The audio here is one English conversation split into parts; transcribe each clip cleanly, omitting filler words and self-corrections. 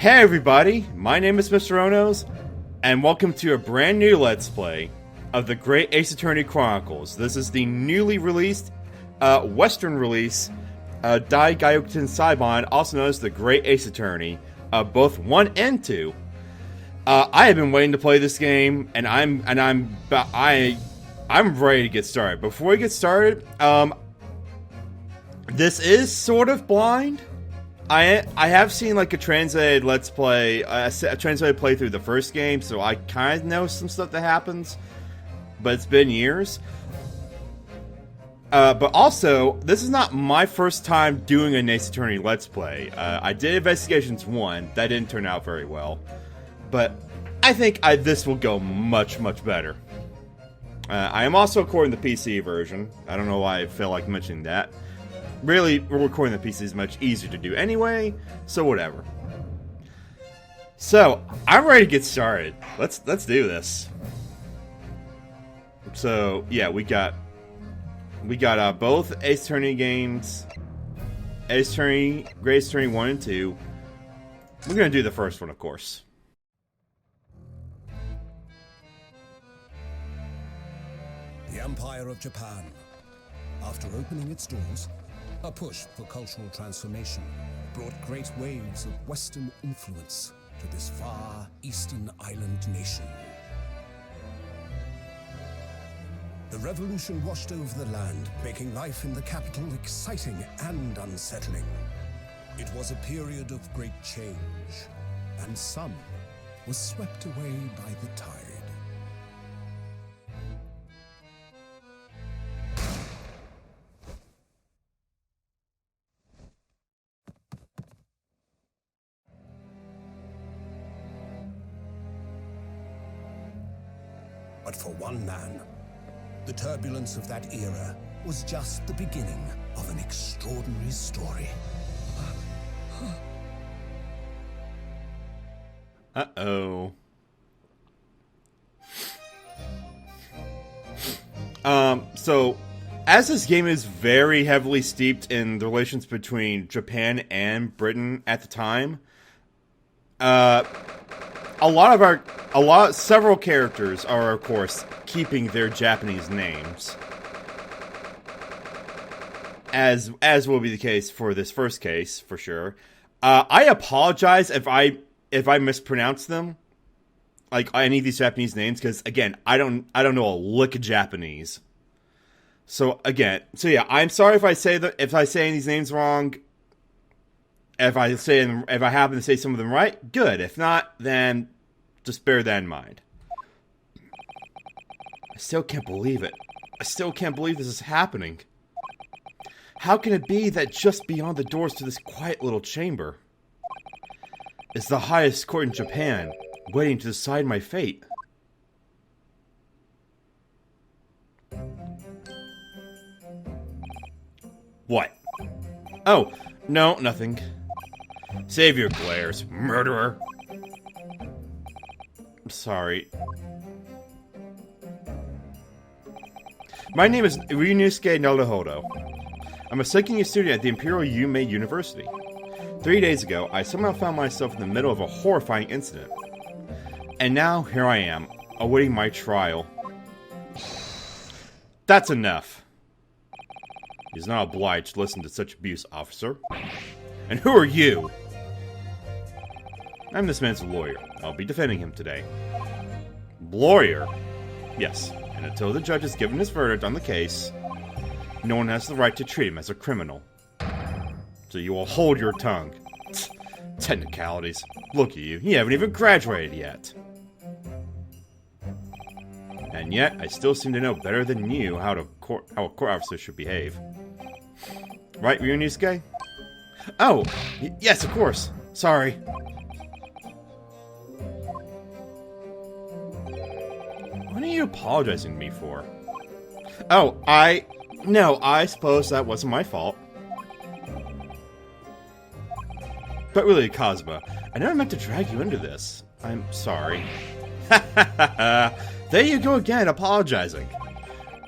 Hey everybody, my name is Mr. Onos, and welcome to a brand new Let's Play of the Great Ace Attorney Chronicles. This is the newly released, Western release, Dai Gyokuten Saibon, also known as the Great Ace Attorney, both 1 and 2. I have been waiting to play this game, and I'm ready to get started. Before we get started, this is sort of blind. I have seen like a translated Let's Play, a translated playthrough of the first game, so I kind of know some stuff that happens, but it's been years. But also, this is not my first time doing an Ace Attorney Let's Play. I did Investigations 1, that didn't turn out very well, but I think this will go much, much better. I am also recording the PC version. I don't know why I feel like mentioning that. Really, recording the PC is much easier to do anyway, so whatever. So, I'm ready to get started. Let's do this. So, yeah, we got both Ace Attorney games. Ace Attorney, Great Ace Attorney 1 and 2. We're gonna do the first one, of course. The Empire of Japan. After opening its doors, a push for cultural transformation brought great waves of Western influence to this far eastern island nation. The revolution washed over the land, making life in the capital exciting and unsettling. It was a period of great change, and some was swept away by the tide. But for one man, the turbulence of that era was just the beginning of an extraordinary story. Uh-oh. So, as this game is very heavily steeped in the relations between Japan and Britain at the time, several characters are, of course, keeping their Japanese names. As will be the case for this first case, for sure. I apologize if I mispronounce them, like any of these Japanese names, because again, I don't know a lick of Japanese. So yeah, I'm sorry if I say any of these names wrong. If I happen to say some of them right, good. If not, then just bear that in mind. I still can't believe it. I still can't believe this is happening. How can it be that just beyond the doors to this quiet little chamber is the highest court in Japan, waiting to decide my fate? What? Oh, no, nothing. Save your glares, murderer. I'm sorry. My name is Ryunosuke Naruhodo. I'm a second year student at the Imperial Yume University. 3 days ago, I somehow found myself in the middle of a horrifying incident. And now, here I am, awaiting my trial. That's enough. He's not obliged to listen to such abuse, officer. And who are you? I'm this man's lawyer. I'll be defending him today. Lawyer? Yes, and until the judge has given his verdict on the case, no one has the right to treat him as a criminal. So you will hold your tongue. Technicalities. Look at you, you haven't even graduated yet. And yet, I still seem to know better than you how a court officer should behave. Right, Ryunosuke? Oh, yes, of course. Sorry. What are you apologizing to me for? Oh, no, I suppose that wasn't my fault. But really, Kazuma, I never meant to drag you into this. I'm sorry. There you go again, apologizing.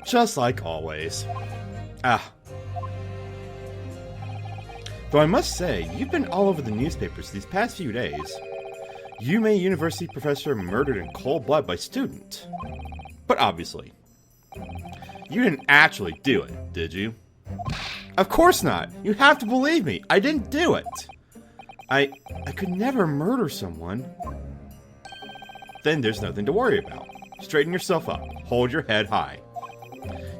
Just like always. Though I must say, you've been all over the newspapers these past few days. Yume University professor murdered in cold blood by student. But obviously, you didn't actually do it, did you? Of course not! You have to believe me! I didn't do it! I could never murder someone. Then there's nothing to worry about. Straighten yourself up. Hold your head high.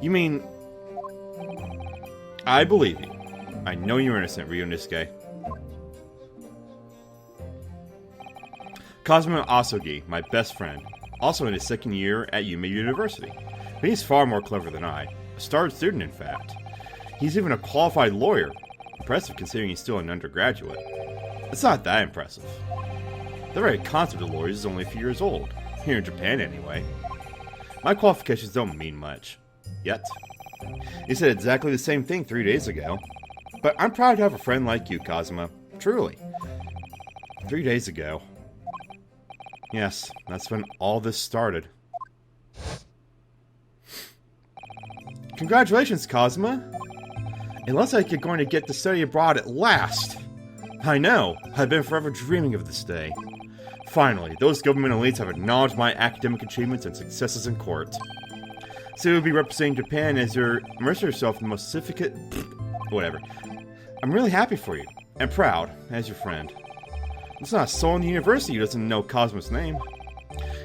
You mean... I believe you. I know you're innocent, Ryunosuke. Kazuma Asogi, my best friend, also in his second year at Yume University. But he's far more clever than I. A starred student, in fact. He's even a qualified lawyer. Impressive considering he's still an undergraduate. It's not that impressive. The very concept of lawyers is only a few years old. Here in Japan, anyway. My qualifications don't mean much. Yet. He said exactly the same thing 3 days ago. But I'm proud to have a friend like you, Kazuma. Truly. 3 days ago. Yes, that's when all this started. Congratulations, Kazuma. It looks like you're going to get to study abroad at last. I know. I've been forever dreaming of this day. Finally, those government elites have acknowledged my academic achievements and successes in court. So you'll be representing Japan as you immerse yourself in the most significant... whatever. I'm really happy for you, and proud, as your friend. There's not a soul in the university who doesn't know Kazuma's name.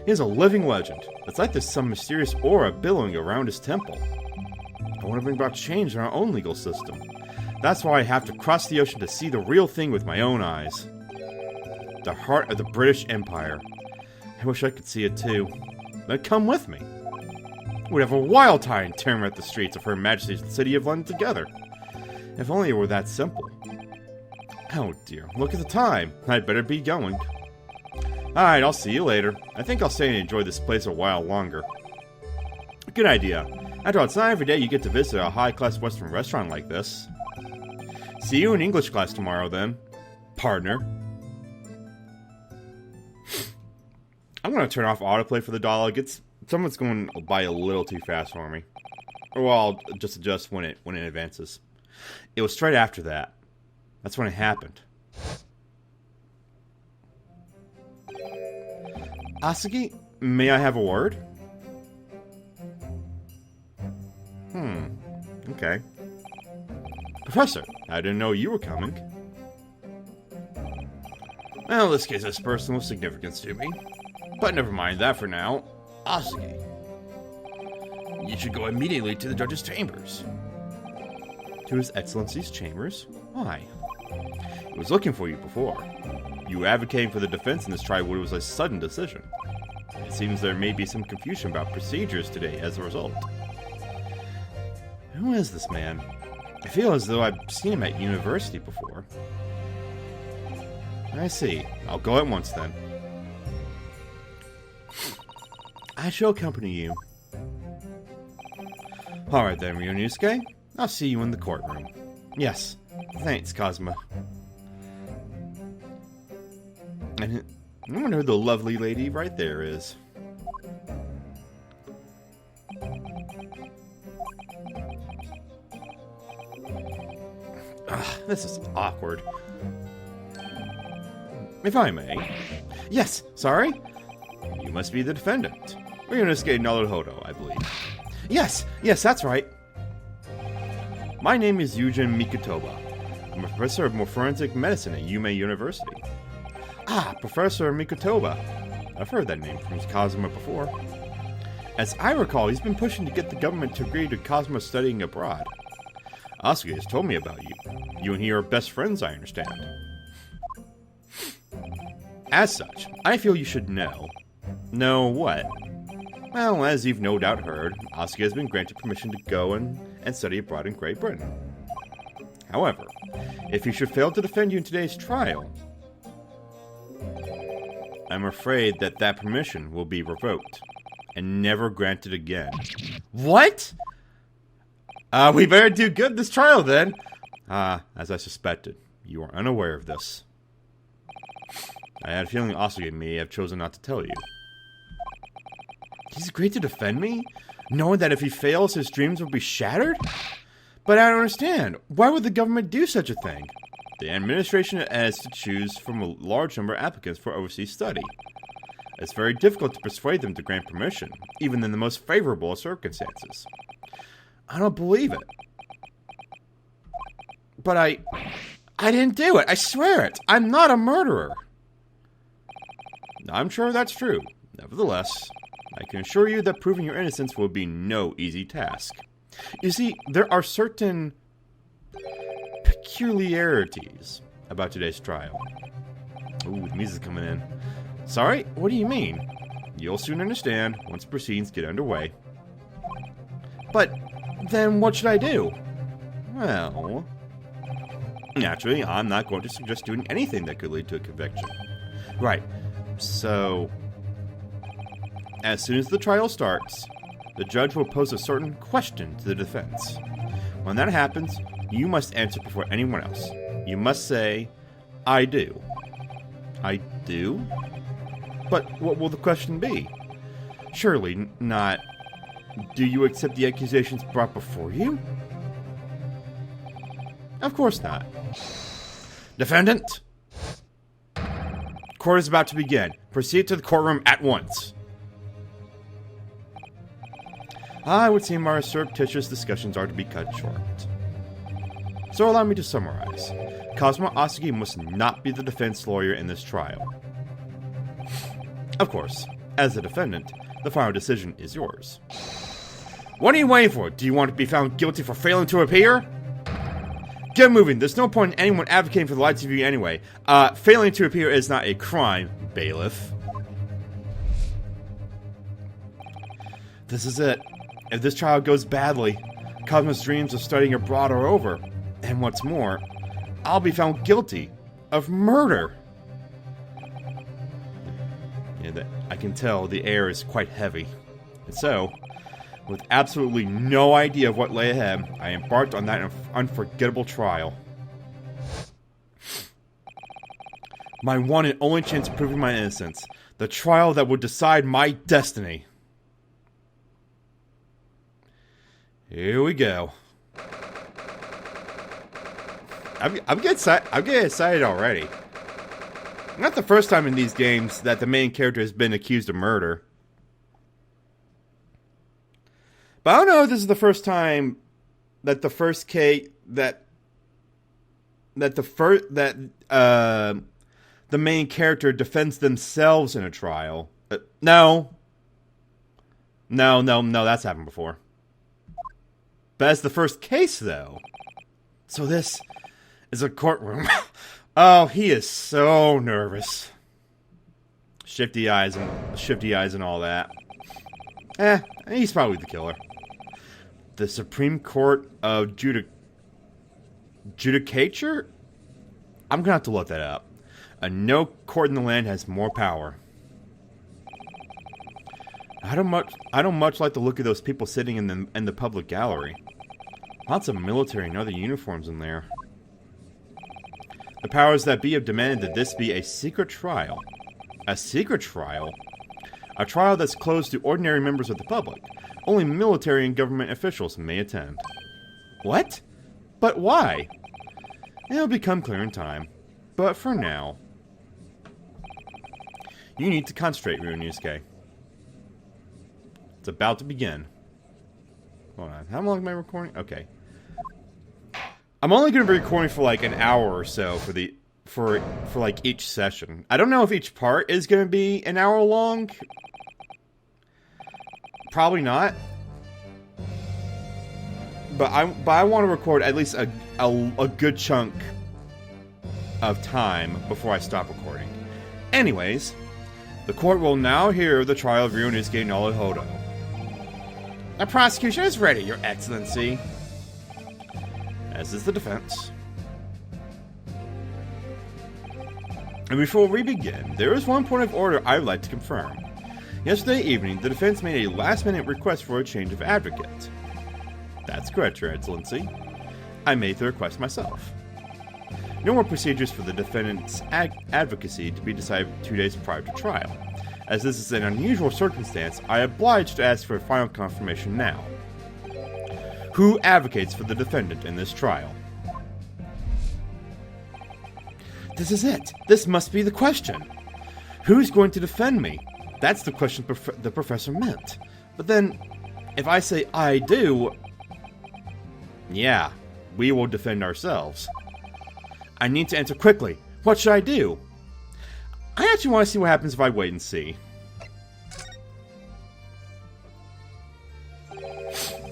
He is a living legend. It's like there's some mysterious aura billowing around his temple. I want to bring about change in our own legal system. That's why I have to cross the ocean to see the real thing with my own eyes. The heart of the British Empire. I wish I could see it too. Then come with me. We'd have a wild time tearing at the streets of Her Majesty's City of London together. If only it were that simple. Oh dear, look at the time. I'd better be going. Alright, I'll see you later. I think I'll stay and enjoy this place a while longer. Good idea. After all, it's not every day you get to visit a high-class Western restaurant like this. See you in English class tomorrow, then. Partner. I'm going to turn off autoplay for the dialogue. Someone's going by a little too fast for me. Or I'll just adjust when it advances. It was straight after that. That's when it happened. Asagi, may I have a word? Okay. Professor, I didn't know you were coming. Well, this case has personal significance to me. But never mind that for now. Asagi, you should go immediately to the judge's chambers. To His Excellency's chambers? Why? He was looking for you before. You were advocating for the defense in this trial when it was a sudden decision. It seems there may be some confusion about procedures today as a result. Who is this man? I feel as though I've seen him at university before. I see. I'll go at once then. I shall accompany you. Alright then, Ryunosuke. I'll see you in the courtroom. Yes. Thanks, Kazuma. And I wonder who the lovely lady right there is. This is awkward. If I may. Yes, sorry? You must be the defendant. Ryunosuke Naruhodo, I believe. Yes, that's right. My name is Yujin Mikutoba. I'm a professor of forensic medicine at Yume University. Ah, Professor Mikutoba. I've heard that name from Kazuma before. As I recall, he's been pushing to get the government to agree to Kazuma studying abroad. Asuka has told me about you. You and he are best friends, I understand. As such, I feel you should know. Know what? Well, as you've no doubt heard, Asuka has been granted permission to go and study abroad in Great Britain. However, if he should fail to defend you in today's trial, I'm afraid that permission will be revoked and never granted again. What? We better do good this trial then. As I suspected, you are unaware of this. I had a feeling Asuka may have chosen not to tell you. He's agreed to defend me, knowing that if he fails, his dreams will be shattered? But I don't understand. Why would the government do such a thing? The administration has to choose from a large number of applicants for overseas study. It's very difficult to persuade them to grant permission, even in the most favorable of circumstances. I don't believe it. But I didn't do it. I swear it. I'm not a murderer. I'm sure that's true. Nevertheless, I can assure you that proving your innocence will be no easy task. You see, there are certain peculiarities about today's trial. Ooh, the music's coming in. Sorry? What do you mean? You'll soon understand once proceedings get underway. But then what should I do? Well, naturally, I'm not going to suggest doing anything that could lead to a conviction. Right. So, as soon as the trial starts, the judge will pose a certain question to the defense. When that happens, you must answer before anyone else. You must say, I do. I do? But what will the question be? Surely not, do you accept the accusations brought before you? Of course not. Defendant! Court is about to begin. Proceed to the courtroom at once. I would seem our surreptitious discussions are to be cut short. So allow me to summarize. Cosmo Asagi must not be the defense lawyer in this trial. Of course, as the defendant, the final decision is yours. What are you waiting for? Do you want to be found guilty for failing to appear? Get moving. There's no point in anyone advocating for the lights of you anyway. Failing to appear is not a crime, bailiff. This is it. If this trial goes badly, Cosmo's dreams of studying abroad are over. And what's more, I'll be found guilty of murder. Yeah, I can tell the air is quite heavy. And so, with absolutely no idea of what lay ahead, I embarked on that unforgettable trial. My one and only chance of proving my innocence. The trial that would decide my destiny. Here we go. I'm getting excited already. Not the first time in these games that the main character has been accused of murder. But I don't know if this is the first time that the first case the main character defends themselves in a trial. No, that's happened before. But as the first case, though. So this is a courtroom. Oh, he is so nervous. Shifty eyes and all that. He's probably the killer. The Supreme Court of Judicature? I'm gonna have to look that up. No court in the land has more power. I don't much like the look of those people sitting in the public gallery. Lots of military and other uniforms in there. The powers that be have demanded that this be a secret trial. A secret trial? A trial that's closed to ordinary members of the public. Only military and government officials may attend. What? But why? It'll become clear in time. But for now, you need to concentrate, Ryunosuke. It's about to begin. Hold on. How long am I recording? Okay. I'm only going to be recording for like an hour or so for like each session. I don't know if each part is going to be an hour long. Probably not. But I want to record at least a good chunk of time before I stop recording. Anyways, the court will now hear the trial of Ryunosuke Naruhodo. The prosecution is ready, Your Excellency. As is the defense. And before we begin, there is one point of order I would like to confirm. Yesterday evening, the defense made a last-minute request for a change of advocate. That's correct, Your Excellency. I made the request myself. No more procedures for the defendant's advocacy to be decided 2 days prior to trial. As this is an unusual circumstance, I oblige to ask for a final confirmation now. Who advocates for the defendant in this trial? This is it. This must be the question. Who's going to defend me? That's the question the professor meant. But then, if I say I do... Yeah, we will defend ourselves. I need to answer quickly. What should I do? I actually want to see what happens if I wait and see.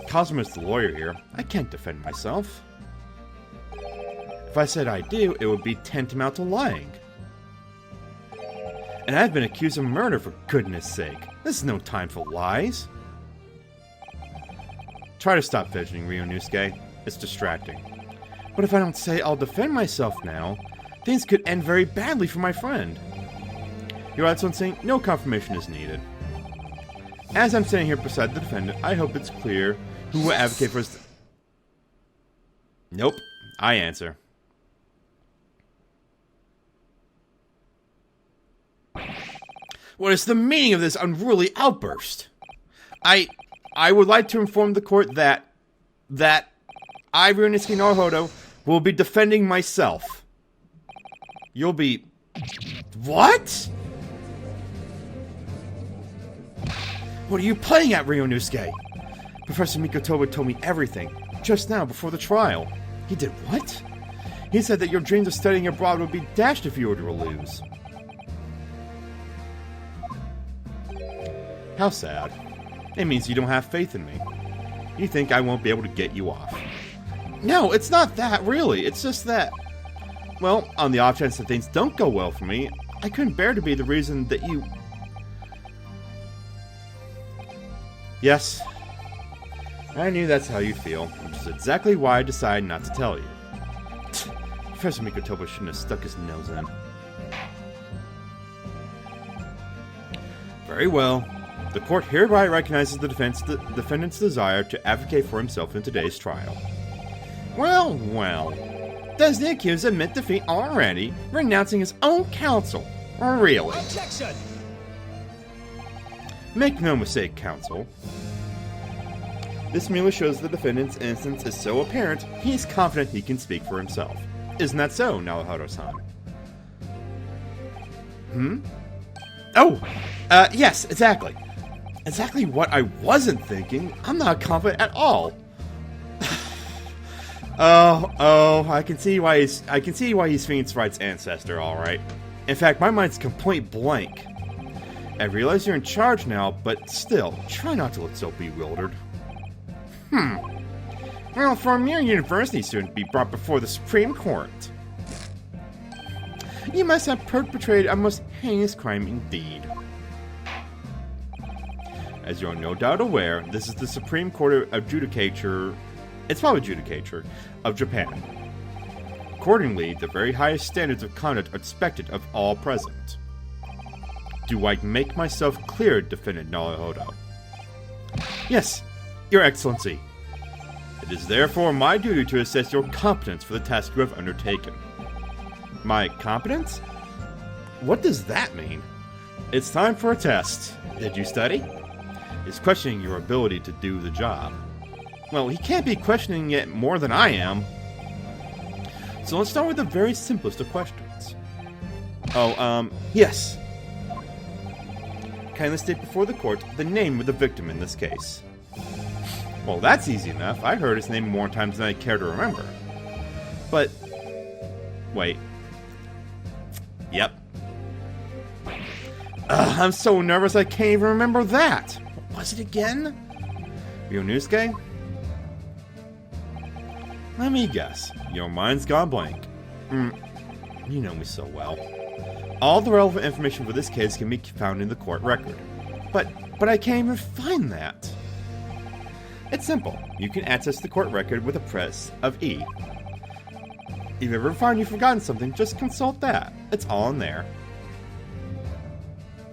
Cosmo's the lawyer here. I can't defend myself. If I said I do, it would be tantamount to lying. And I've been accused of murder, for goodness sake. This is no time for lies. Try to stop fidgeting, Ryunosuke. It's distracting. But if I don't say I'll defend myself now, things could end very badly for my friend. Your Excellency, no confirmation is needed. As I'm standing here beside the defendant, I hope it's clear who will advocate for his... Nope. I answer. What is the meaning of this unruly outburst? I would like to inform the court that I, Ryunosuke Naruhodo, will be defending myself. You'll be... What? What are you playing at, Ryunosuke? Professor Mikotoba told me everything, just now before the trial. He did what? He said that your dreams of studying abroad would be dashed if you were to lose. How sad. It means you don't have faith in me. You think I won't be able to get you off. No, it's not that, really. It's just that... Well, on the off chance that things don't go well for me, I couldn't bear to be the reason that you... Yes. I knew that's how you feel, which is exactly why I decided not to tell you. Professor Mikotoba shouldn't have stuck his nose in. Very well. The court hereby recognizes the defendant's desire to advocate for himself in today's trial. Well, well. Does the accused admit defeat already, renouncing his own counsel? Really? Objection! Make no mistake, counsel. This merely shows the defendant's innocence is so apparent, he is confident he can speak for himself. Isn't that so, Naruhodo-san? Oh! Yes, exactly. Exactly what I wasn't thinking. I'm not confident at all. I can see why he's Phoenix Wright's ancestor, alright. In fact, my mind's complete blank. I realize you're in charge now, but still, try not to look so bewildered. Well, for a mere university student to be brought before the Supreme Court. You must have perpetrated a most heinous crime indeed. As you're no doubt aware, this is the Supreme Court of Judicature... It's probably Judicature of Japan. Accordingly, the very highest standards of conduct are expected of all present. Do I make myself clear, Defendant Naruhodo? Yes, Your Excellency. It is therefore my duty to assess your competence for the task you have undertaken. My competence? What does that mean? It's time for a test. Did you study? He's questioning your ability to do the job. Well, he can't be questioning it more than I am. So let's start with the very simplest of questions. Yes. Kindly state before the court the name of the victim in this case. Well, that's easy enough. I heard his name more times than I care to remember. But... wait. Yep. I'm so nervous I can't even remember that. What was it again? Ryunosuke? Let me guess. Your mind's gone blank. You know me so well. All the relevant information for this case can be found in the court record. But I can't even find that. It's simple. You can access the court record with a press of E. If you ever find you've forgotten something, just consult that. It's all in there.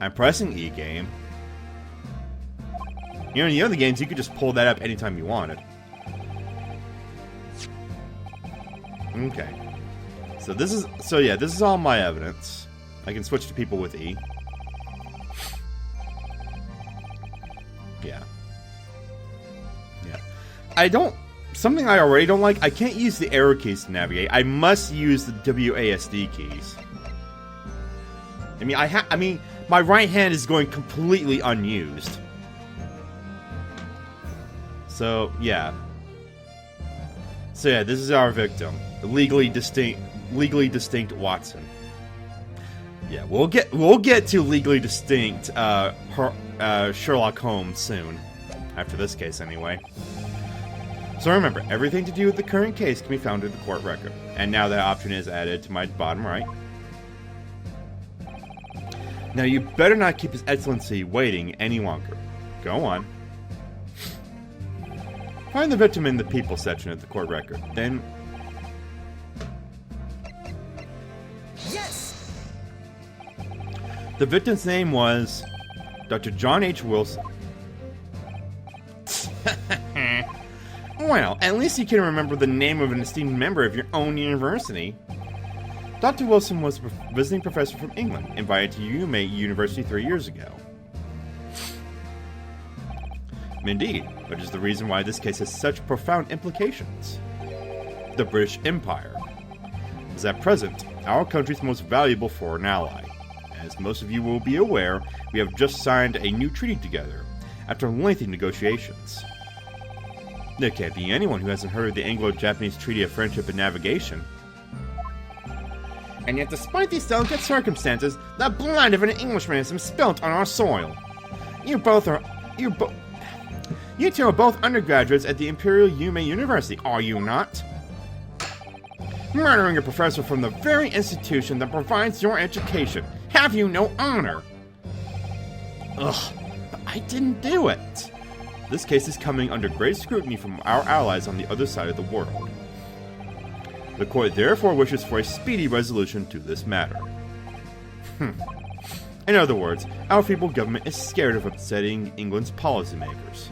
I'm pressing E, game. You know, in the other games, you could just pull that up anytime you wanted. Okay. This is all my evidence. I can switch to people with E. Yeah. I don't something I already don't like, I can't use the arrow keys to navigate. I must use the WASD keys. I mean, my right hand is going completely unused. So, yeah. So yeah, this is our victim. Legally distinct Watson. Yeah, we'll get to legally distinct Sherlock Holmes soon. After this case, anyway. So remember, everything to do with the current case can be found in the court record. And now that option is added to my bottom right. Now you better not keep His Excellency waiting any longer. Go on. Find the victim in the people section of the court record. Then... Yes! The victim's name was Dr. John H. Wilson. Well, at least you can remember the name of an esteemed member of your own university. Dr. Wilson was a visiting professor from England, invited to UMA University 3 years ago. Indeed, which is the reason why this case has such profound implications. The British Empire is at present our country's most valuable foreign ally. As most of you will be aware, we have just signed a new treaty together, after lengthy negotiations. There can't be anyone who hasn't heard of the Anglo-Japanese Treaty of Friendship and Navigation. And yet, despite these delicate circumstances, the blood of an Englishman is spilt on our soil. You two are both undergraduates at the Imperial Yume University, are you not? Murdering a professor from the very institution that provides your education. Have you no honor? Ugh, but I didn't do it. This case is coming under great scrutiny from our allies on the other side of the world. The court therefore wishes for a speedy resolution to this matter. In other words, our feeble government is scared of upsetting England's policymakers.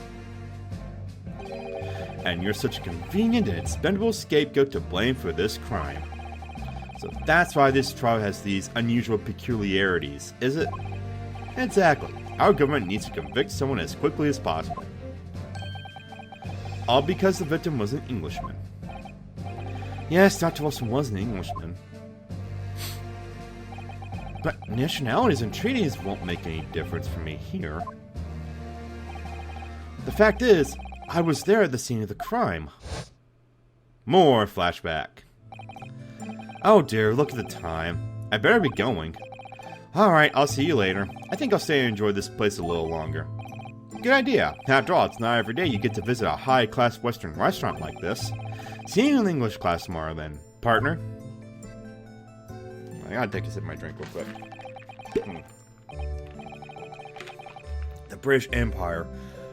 And you're such a convenient and expendable scapegoat to blame for this crime. So that's why this trial has these unusual peculiarities, is it? Exactly. Our government needs to convict someone as quickly as possible. All because the victim was an Englishman. Yes, Dr. Wilson was an Englishman. But nationalities and treaties won't make any difference for me here. The fact is, I was there at the scene of the crime. More flashback. Oh dear, look at the time. I better be going. Alright, I'll see you later. I think I'll stay and enjoy this place a little longer. Good idea. After all, it's not every day you get to visit a high-class Western restaurant like this. See you in English class tomorrow then, partner. I gotta take a sip of my drink real quick. The British Empire.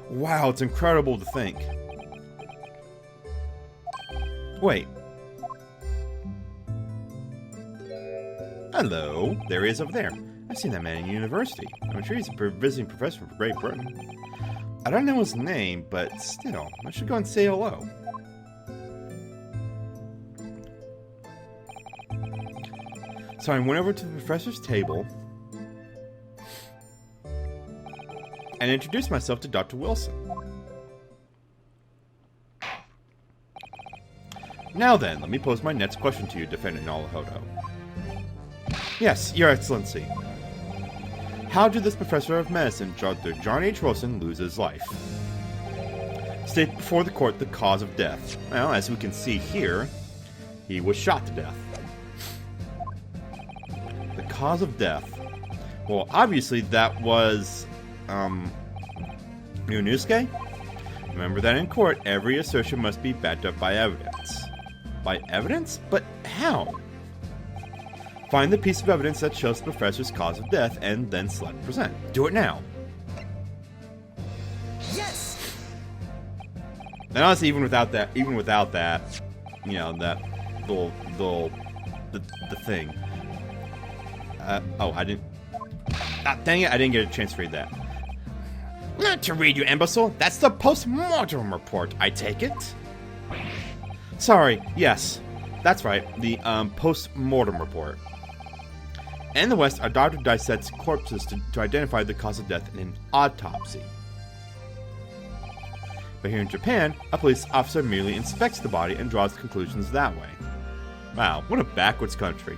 Wow, it's incredible to think. Wait. Hello. There he is over there. I've seen that man in university. I'm sure he's a visiting professor from Great Britain. I don't know his name, but still, I should go and say hello. So I went over to the professor's table and introduced myself to Dr. Wilson. Now then, let me pose my next question to you, Defendant Nalahodo. Yes, Your Excellency. How did this professor of medicine, Dr. John H. Wilson, lose his life? State before the court the cause of death. Well, as we can see here, he was shot to death. The cause of death. Well, obviously that was, Yunusuke? Remember that in court, every assertion must be backed up by evidence. By evidence? But how? Find the piece of evidence that shows the professor's cause of death, and then select present. Do it now. Yes. And honestly, even without that, you know, that the thing. Oh, I didn't. Ah, dang it! I didn't get a chance to read that. Not to read, you imbecile. That's the post-mortem report. I take it. Sorry. Yes, that's right. The post-mortem report. In the West, a doctor dissects corpses to identify the cause of death in an autopsy. But here in Japan, a police officer merely inspects the body and draws conclusions that way. Wow, what a backwards country.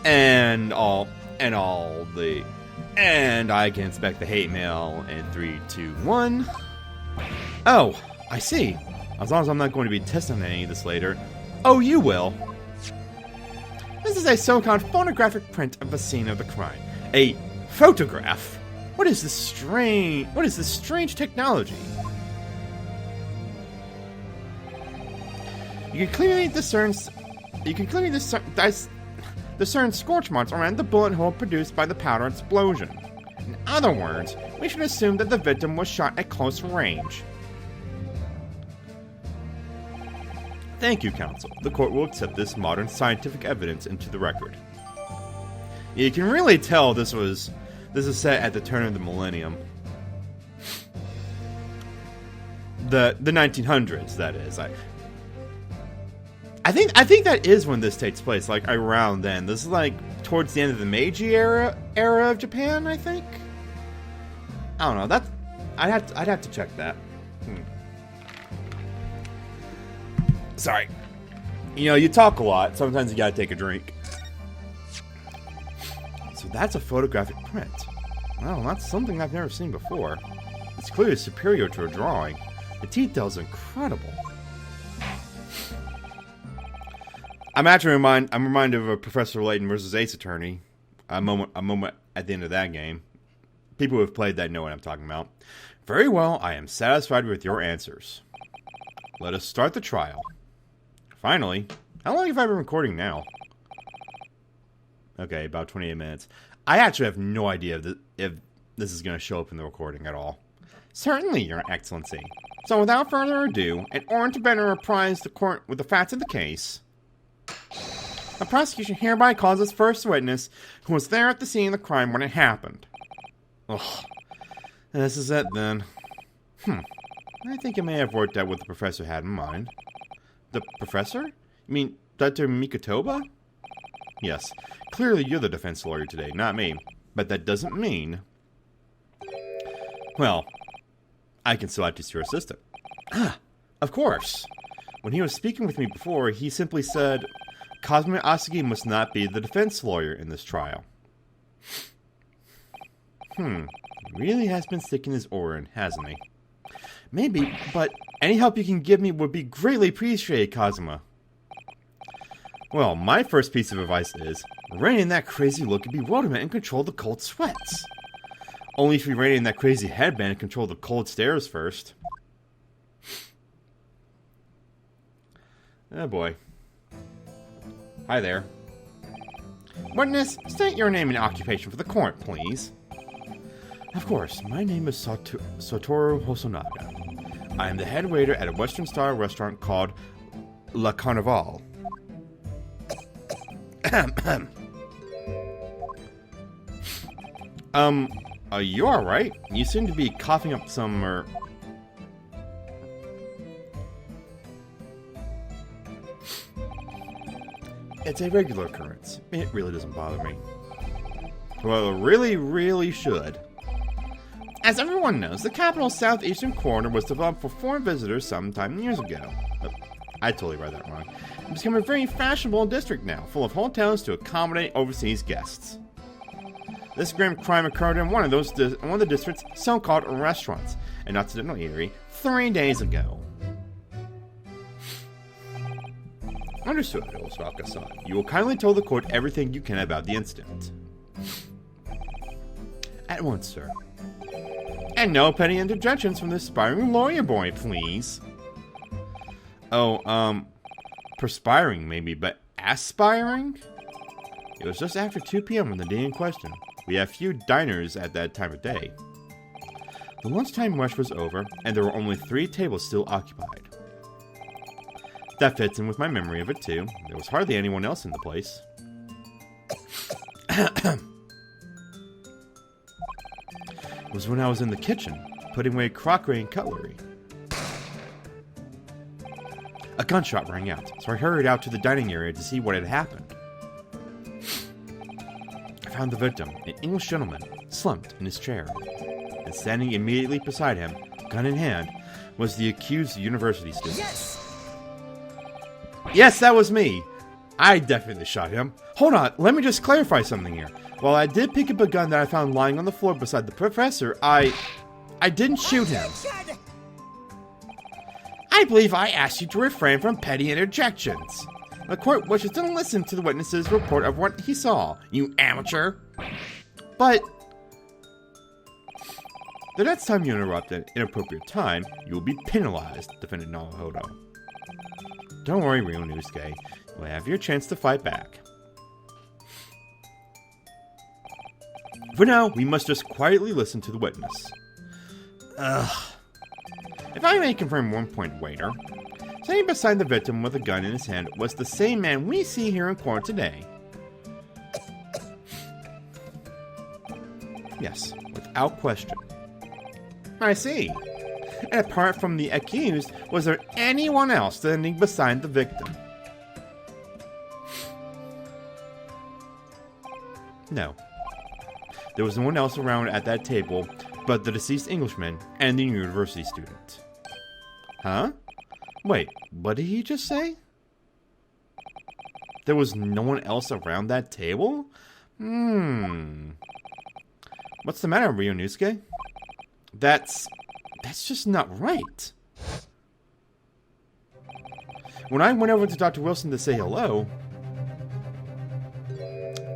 And I can inspect the hate mail in 3, 2, 1. Oh, I see. As long as I'm not going to be testing any of this later. Oh, you will. This is a so-called photographic print of the scene of the crime. A photograph? What is this strange technology? You can clearly discern scorch marks around the bullet hole produced by the powder explosion. In other words, we should assume that the victim was shot at close range. Thank you, counsel. The court will accept this modern scientific evidence into the record. You can really tell this is set at the turn of the millennium. The 1900s, that is. I think that is when this takes place, like around then. This is like towards the end of the Meiji era of Japan, I think. I don't know. I'd have to check that. Sorry. You know, you talk a lot. Sometimes you gotta take a drink. So that's a photographic print. Well, that's something I've never seen before. It's clearly superior to a drawing. The detail's incredible. I'm reminded of a Professor Layton versus Ace Attorney. A moment at the end of that game. People who have played that know what I'm talking about. Very well, I am satisfied with your answers. Let us start the trial. Finally. How long have I been recording now? Okay, about 28 minutes. I actually have no idea if this is going to show up in the recording at all. Certainly, Your Excellency. So without further ado, in order to better apprise the court with the facts of the case, the prosecution hereby calls its first witness, who was there at the scene of the crime when it happened. Ugh. This is it, then. I think it may have worked out what the professor had in mind. The professor? You mean Dr. Mikotoba? Yes. Clearly you're the defense lawyer today, not me. But that doesn't mean... Well, I can still act as your assistant. Ah, of course. When he was speaking with me before, he simply said, Kazumi Asagi must not be the defense lawyer in this trial. He really has been sticking his oar in, hasn't he? Maybe, but any help you can give me would be greatly appreciated, Kazuma. Well, my first piece of advice is, rein in that crazy look of bewilderment and control the cold sweats. Only if you rein in that crazy headband and control the cold stares first. Oh boy. Hi there. Witness, state your name and occupation for the court, please. Of course, my name is Satoru Hosonaga. I am the head waiter at a Western Star restaurant called La Carnival. Are you alright? You seem to be coughing up some, It's a regular occurrence. It really doesn't bother me. Well, it really, really should. As everyone knows, the capital's southeastern corner was developed for foreign visitors sometime years ago. I totally read that wrong. It's become a very fashionable district now, full of hotels to accommodate overseas guests. This grim crime occurred in one of the district's so-called restaurants, an Occidental eatery, 3 days ago. Understood, Osaka-san. You will kindly tell the court everything you can about the incident. At once, sir. And no petty interjections from the aspiring lawyer boy, please. Oh, perspiring maybe, but aspiring? It was just after 2 p.m. on the day in question. We have few diners at that time of day. The lunchtime rush was over, and there were only 3 tables still occupied. That fits in with my memory of it, too. There was hardly anyone else in the place. It was when I was in the kitchen, putting away crockery and cutlery. A gunshot rang out, so I hurried out to the dining area to see what had happened. I found the victim, an English gentleman, slumped in his chair, and standing immediately beside him, gun in hand, was the accused university student. Yes! Yes, that was me. I definitely shot him. Hold on, let me just clarify something here. While I did pick up a gun that I found lying on the floor beside the professor, I didn't shoot him. Attention! I believe I asked you to refrain from petty interjections. The court wishes to listen to the witness's report of what he saw, you amateur. But the next time you interrupt at an inappropriate time, you will be penalized, defended Naruhodo. Don't worry, Ryunosuke. You'll have your chance to fight back. For now, we must just quietly listen to the witness. If I may confirm one point, waiter, standing beside the victim with a gun in his hand was the same man we see here in court today. Yes, without question. I see. And apart from the accused, was there anyone else standing beside the victim? No. There was no one else around at that table but the deceased Englishman and the university student. Huh? Wait, what did he just say? There was no one else around that table? What's the matter, Ryunosuke? That's just not right. When I went over to Dr. Wilson to say hello,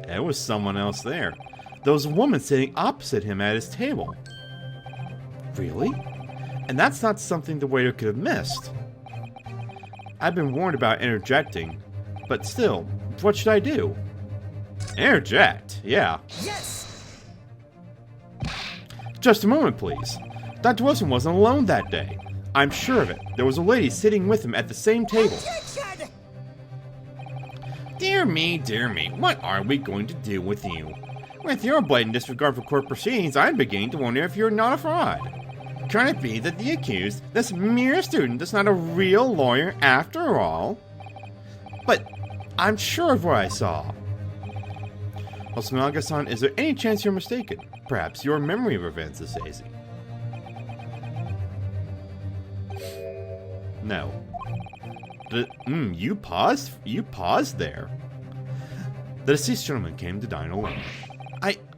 there was someone else there. There was a woman sitting opposite him at his table. Really? And that's not something the waiter could have missed. I've been warned about interjecting, but still, what should I do? Interject? Yeah. Yes! Just a moment, please. Dr. Wilson wasn't alone that day. I'm sure of it. There was a lady sitting with him at the same table. Attention! Dear me, what are we going to do with you? With your blatant disregard for court proceedings, I'm beginning to wonder if you're not a fraud. Can it be that the accused, this mere student, is not a real lawyer after all? But I'm sure of what I saw. Osmanaga-san, is there any chance you're mistaken? Perhaps your memory of events is hazy. No. You paused there. The deceased gentleman came to dine alone.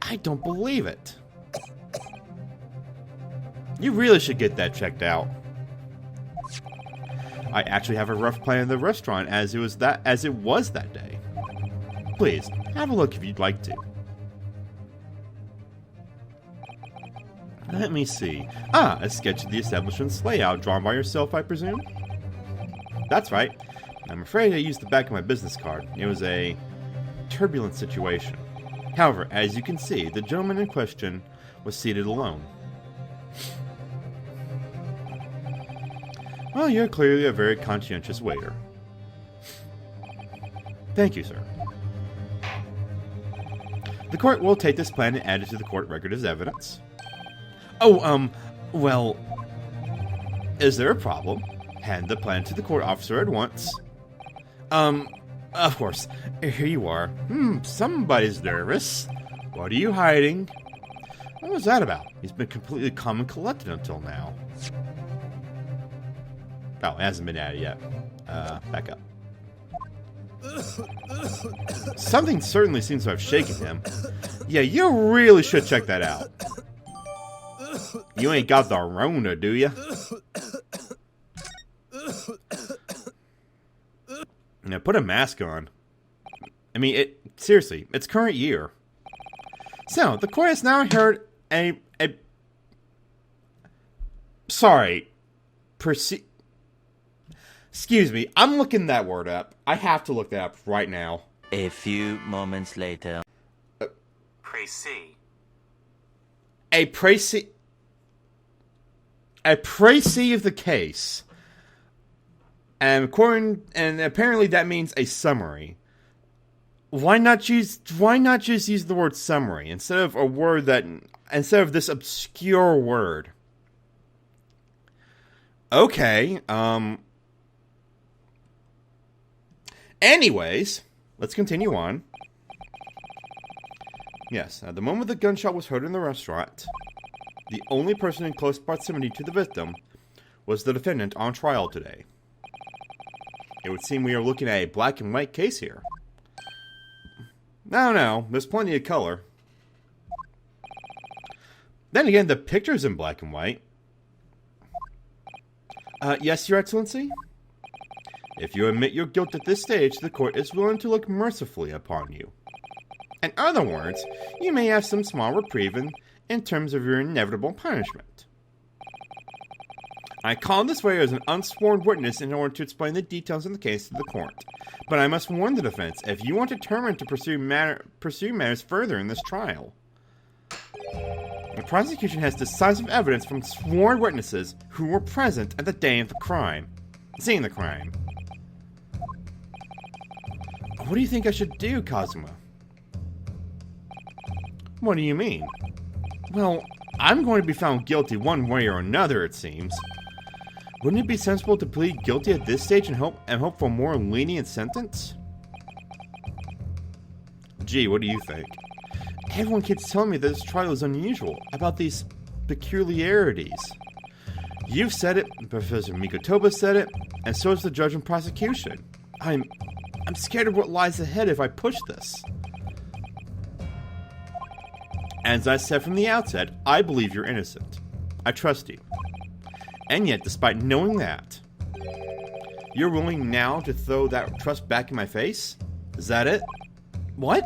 I don't believe it. You really should get that checked out. I actually have a rough plan of the restaurant as it was that day. Please, have a look if you'd like to. Let me see. A sketch of the establishment's layout drawn by yourself, I presume? That's right. I'm afraid I used the back of my business card. It was a turbulent situation. However, as you can see, the gentleman in question was seated alone. Well, you're clearly a very conscientious waiter. Thank you, sir. The court will take this plan and add it to the court record as evidence. Well, is there a problem? Hand the plan to the court officer at once. Of course. Here you are. Somebody's nervous. What are you hiding? What was that about? He's been completely calm and collected until now. Oh, it hasn't been added yet. Back up. Something certainly seems to have shaken him. Yeah, you really should check that out. You ain't got the Rona, do you? Now put a mask on. I mean, seriously, it's current year. So, the court has now heard Excuse me, I'm looking that word up. I have to look that up right now. A few moments later. Précis. A précis of the case. And apparently that means a summary. Why not just use the word summary instead of this obscure word? Okay, anyways, let's continue on. Yes, at the moment the gunshot was heard in the restaurant, the only person in close proximity to the victim was the defendant on trial today? It would seem we are looking at a black and white case here. No, there's plenty of color. Then again, the picture's in black and white. Yes, Your Excellency? If you admit your guilt at this stage, the court is willing to look mercifully upon you. In other words, you may have some small reprieve in terms of your inevitable punishment. I call this way as an unsworn witness in order to explain the details of the case to the court. But I must warn the defense, if you are determined to pursue matters further in this trial. The prosecution has decisive evidence from sworn witnesses who were present at the day of the crime. Seeing the crime. What do you think I should do, Kazuma? What do you mean? Well, I'm going to be found guilty one way or another, it seems. Wouldn't it be sensible to plead guilty at this stage and hope for a more lenient sentence? Gee, what do you think? Everyone keeps telling me that this trial is unusual, about these peculiarities. You've said it, Professor Mikotoba said it, and so is the judge and prosecution. I'm scared of what lies ahead if I push this. As I said from the outset, I believe you're innocent. I trust you. And yet, despite knowing that, you're willing now to throw that trust back in my face? Is that it? What?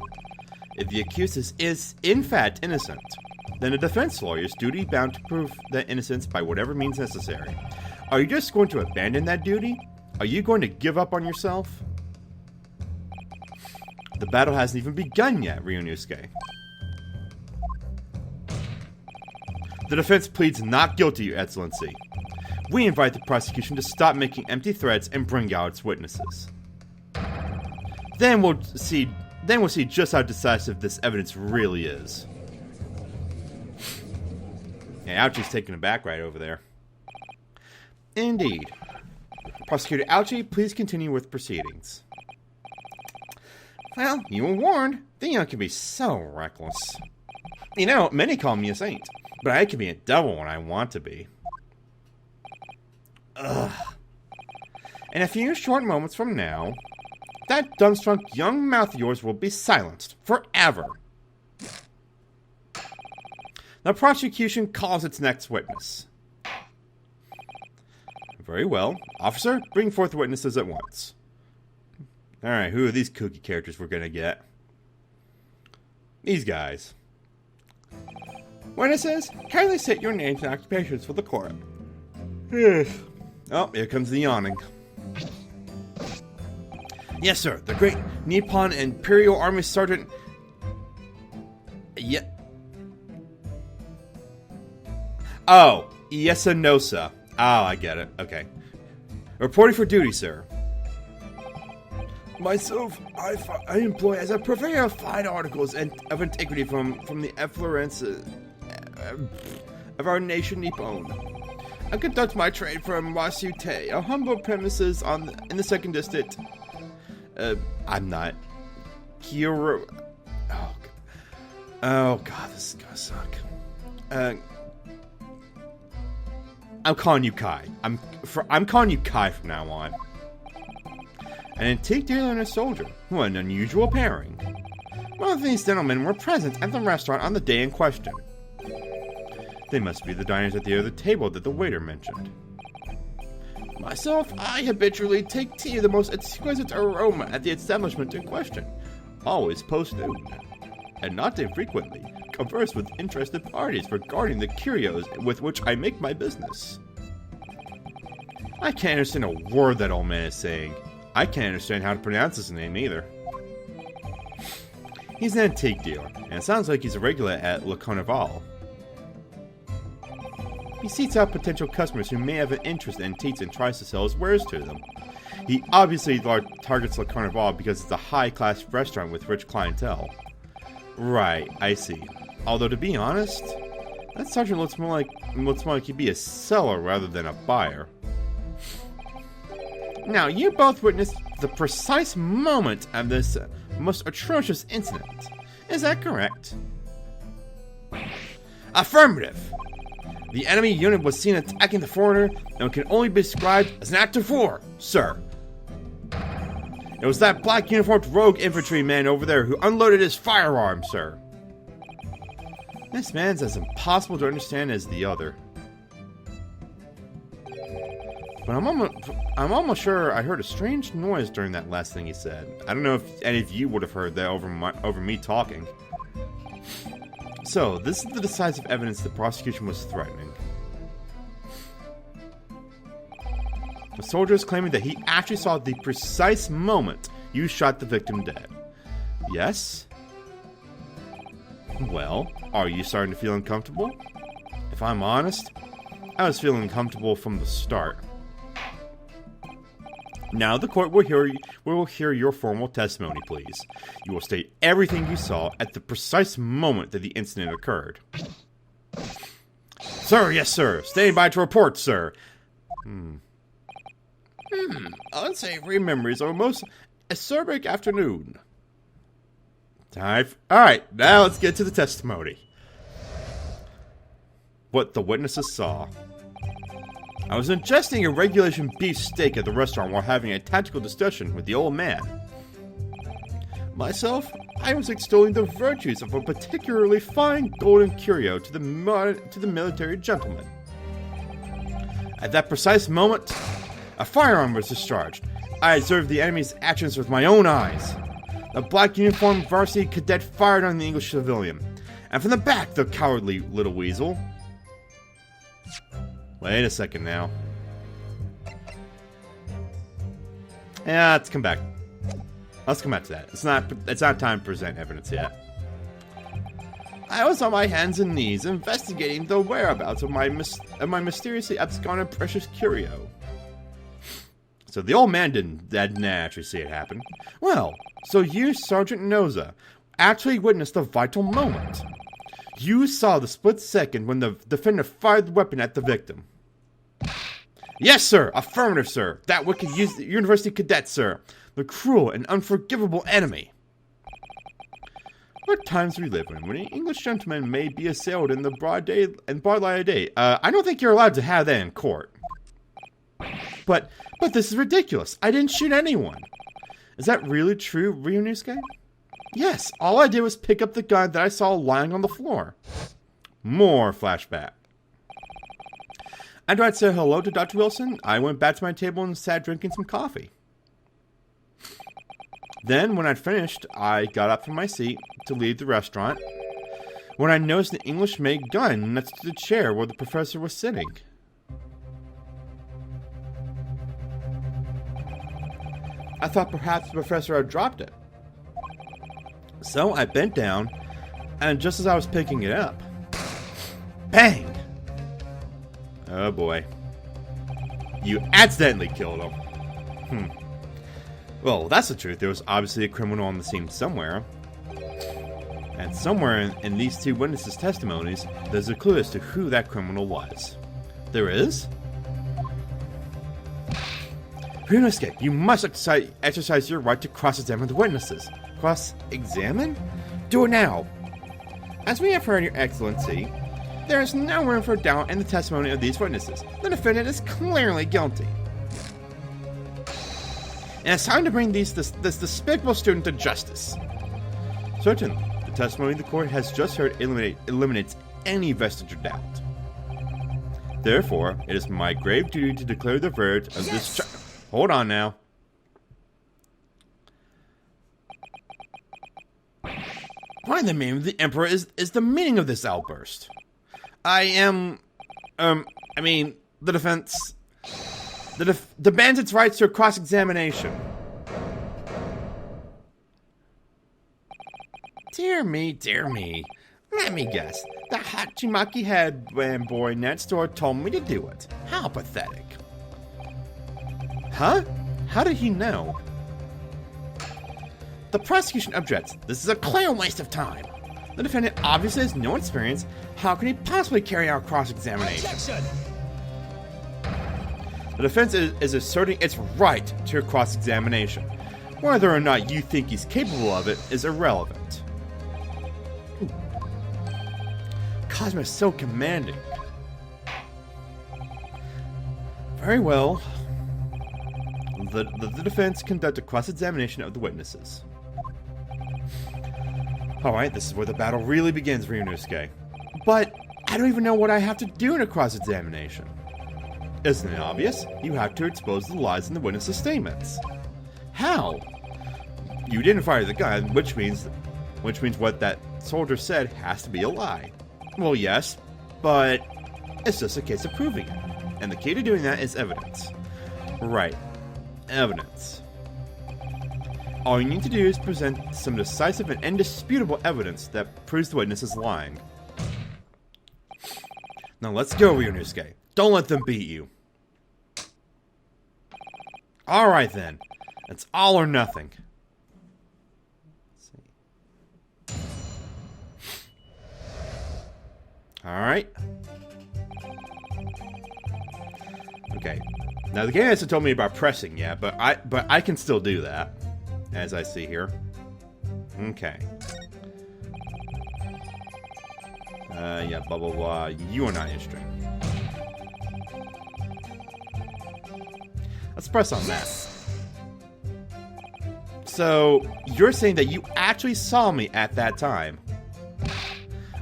If the accused is in fact innocent, then a defense lawyer is duty bound to prove that innocence by whatever means necessary. Are you just going to abandon that duty? Are you going to give up on yourself? The battle hasn't even begun yet, Ryunosuke. The defense pleads not guilty, Your Excellency. We invite the prosecution to stop making empty threats and bring out its witnesses. Then we'll see just how decisive this evidence really is. Yeah, Ouchie's taking it back right over there. Indeed. Prosecutor Ouchie, please continue with proceedings. Well, you were warned. Theon can be so reckless. You know, many call me a saint, but I can be a devil when I want to be. Ugh. In a few short moments from now, that dumbstruck young mouth of yours will be silenced forever. The prosecution calls its next witness. Very well. Officer, bring forth witnesses at once. Alright, who are these kooky characters we're gonna get? These guys. Witnesses, kindly state your names and occupations for the court. Oh, here comes the yawning. Yes, sir. The Great Nippon Imperial Army Sergeant... Yeah. Oh, Yesanosa. Oh, I get it. Okay. Reporting for duty, sir. Myself, I employ as a purveyor of fine articles and of antiquity from the effluence of our nation Nippon. I conduct my trade from Wasute, a humble premises in the second district. I'm not. Kiro. Oh god, this is gonna suck. I'm calling you Kai. I'm calling you Kai from now on. An antique dealer and a soldier. What an unusual pairing. One of these gentlemen were present at the restaurant on the day in question. They must be the diners at the other table that the waiter mentioned. Myself, I habitually take tea of the most exquisite aroma at the establishment in question, always post-noon, and not infrequently converse with interested parties regarding the curios with which I make my business. I can't understand a word that old man is saying. I can't understand how to pronounce his name either. He's an antique dealer, and it sounds like he's a regular at Le Carnival. He seeks out potential customers who may have an interest in antiques and tries to sell his wares to them. He obviously targets Le Carnival because it's a high-class restaurant with rich clientele. Right, I see. Although to be honest, that sergeant looks more like he'd be a seller rather than a buyer. Now, you both witnessed the precise moment of this most atrocious incident. Is that correct? Affirmative! The enemy unit was seen attacking the foreigner and can only be described as an act of war, sir. It was that black uniformed rogue infantryman over there who unloaded his firearm, sir. This man's as impossible to understand as the other. But I'm almost sure I heard a strange noise during that last thing he said. I don't know if any of you would have heard that over me talking. So, this is the decisive evidence the prosecution was threatening. The soldier is claiming that he actually saw the precise moment you shot the victim dead. Yes? Well, are you starting to feel uncomfortable? If I'm honest, I was feeling uncomfortable from the start. Now the court will hear your formal testimony, please. You will state everything you saw at the precise moment that the incident occurred. Sir, yes, sir. Standing by to report, sir. Unsavory memories of a most acerbic afternoon. Alright, now let's get to the testimony. What the witnesses saw. I was ingesting a regulation beef steak at the restaurant while having a tactical discussion with the old man. Myself, I was extolling the virtues of a particularly fine golden curio to the military gentleman. At that precise moment, a firearm was discharged. I observed the enemy's actions with my own eyes. The black uniformed varsity cadet fired on the English civilian, and from the back, the cowardly little weasel. Wait a second now. Yeah, let's come back. Let's come back to that. It's not time to present evidence yet. I was on my hands and knees investigating the whereabouts of my mysteriously absconded precious curio. So the old man didn't actually see it happen. Well, so you, Sergeant Noza, actually witnessed the vital moment. You saw the split second when the defender fired the weapon at the victim. Yes, sir. Affirmative, sir. That wicked university cadet, sir. The cruel and unforgivable enemy. What times we live in when an English gentleman may be assailed in the broad light of day. I don't think you're allowed to have that in court. But this is ridiculous. I didn't shoot anyone. Is that really true, Ryunosuke? Yes, all I did was pick up the gun that I saw lying on the floor. More flashback. After I'd said hello to Dr. Wilson, I went back to my table and sat drinking some coffee. Then, when I'd finished, I got up from my seat to leave the restaurant when I noticed an English-made gun next to the chair where the professor was sitting. I thought perhaps the professor had dropped it. So I bent down, and just as I was picking it up, bang! Oh boy. You accidentally killed him. Well, that's the truth. There was obviously a criminal on the scene somewhere. And somewhere in these two witnesses' testimonies, there's a clue as to who that criminal was. There is? Ryunosuke, you must exercise your right to cross-examine the witnesses. Cross-examine? Do it now. As we have heard, Your Excellency, there is no room for doubt in the testimony of these witnesses. The defendant is clearly guilty. And it's time to bring this despicable student to justice. Certainly, the testimony the court has just heard eliminates any vestige of doubt. Therefore, it is my grave duty to declare the verdict of this child. Hold on now. Why in the name of the Emperor is the meaning of this outburst? The defense demands its rights to a cross-examination. Dear me. Let me guess. The Hachimaki headband boy next door told me to do it. How pathetic. Huh? How did he know? The prosecution objects. This is a clear waste of time. The defendant obviously has no experience. How can he possibly carry out cross-examination? Objection! The defense is asserting its right to a cross-examination. Whether or not you think he's capable of it is irrelevant. Cosmo is so commanding. Very well. The defense conducted cross-examination of the witnesses. Alright, this is where the battle really begins, Ryunosuke. But I don't even know what I have to do in a cross-examination. Isn't it obvious? You have to expose the lies in the witnesses' statements. How? You didn't fire the gun, which means what that soldier said has to be a lie. Well, yes, but it's just a case of proving it. And the key to doing that is evidence. Right. Evidence. All you need to do is present some decisive and indisputable evidence that proves the witness is lying. Now let's go, Ryunosuke. Don't let them beat you. Alright then. It's all or nothing. Let's see. Alright. Okay. Now the game hasn't told me about pressing yet, but I can still do that, as I see here. Okay. Yeah, blah blah blah. You are not interesting. Let's press on that. So you're saying that you actually saw me at that time?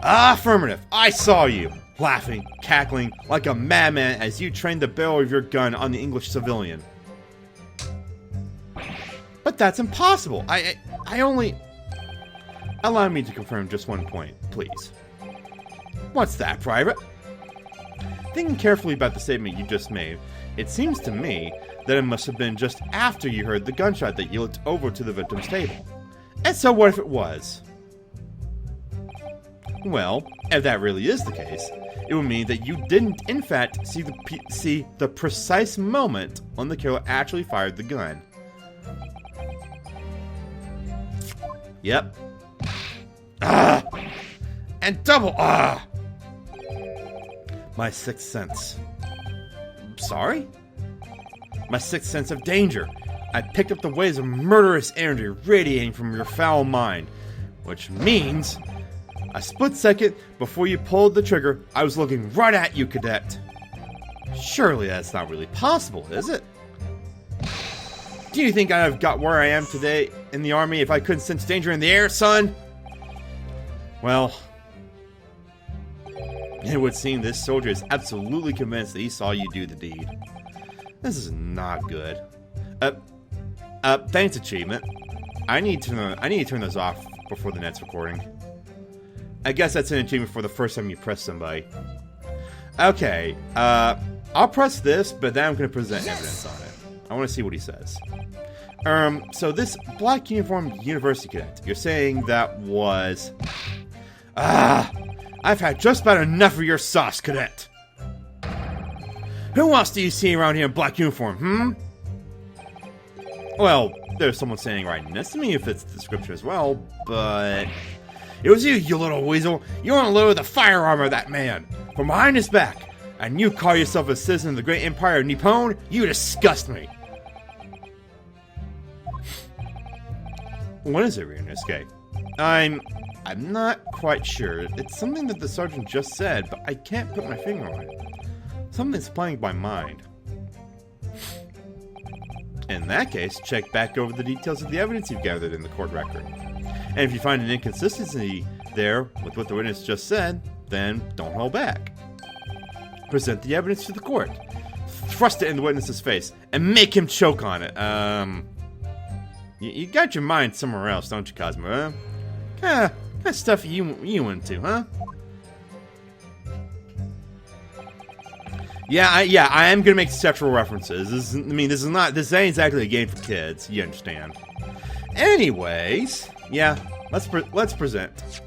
Affirmative. I saw you. Laughing, cackling like a madman as you trained the barrel of your gun on the English civilian. But that's impossible. I only... Allow me to confirm just one point, please. What's that, Private? Thinking carefully about the statement you just made, it seems to me that it must have been just after you heard the gunshot that you looked over to the victim's table. And so what if it was? Well, if that really is the case, it would mean that you didn't, in fact, see the precise moment when the killer actually fired the gun. Yep. Ah! And double ah! My sixth sense. Sorry? My sixth sense of danger. I picked up the waves of murderous energy radiating from your foul mind. Which means... a split second before you pulled the trigger, I was looking right at you, Cadet. Surely that's not really possible, is it? Do you think I'd have got where I am today in the army if I couldn't sense danger in the air, son? Well, it would seem this soldier is absolutely convinced that he saw you do the deed. This is not good. Thanks, Achievement. I need to turn those off before the next recording. I guess that's an achievement for the first time you press somebody. Okay, I'll press this, but then I'm going to present evidence on it. I want to see what he says. So this black uniformed university cadet, you're saying that was... I've had just about enough of your sauce, Cadet. Who else do you see around here in black uniform, Well, there's someone standing right next to me if it's the description as well, but... It was you, you little weasel. You unloaded the firearm of that man from behind his back, and you call yourself a citizen of the great empire of Nippon? You disgust me. What is it, Ryunosuke? I'm not quite sure. It's something that the sergeant just said, but I can't put my finger on it. Something's playing my mind. In that case, check back over the details of the evidence you've gathered in the court record. And if you find an inconsistency there with what the witness just said, then don't hold back. Present the evidence to the court. Thrust it in the witness's face and make him choke on it. You got your mind somewhere else, don't you, Cosmo? Kind of stuff you into, huh? Yeah, I am gonna make sexual references. This ain't exactly a game for kids. You understand? Anyways, yeah, let's present.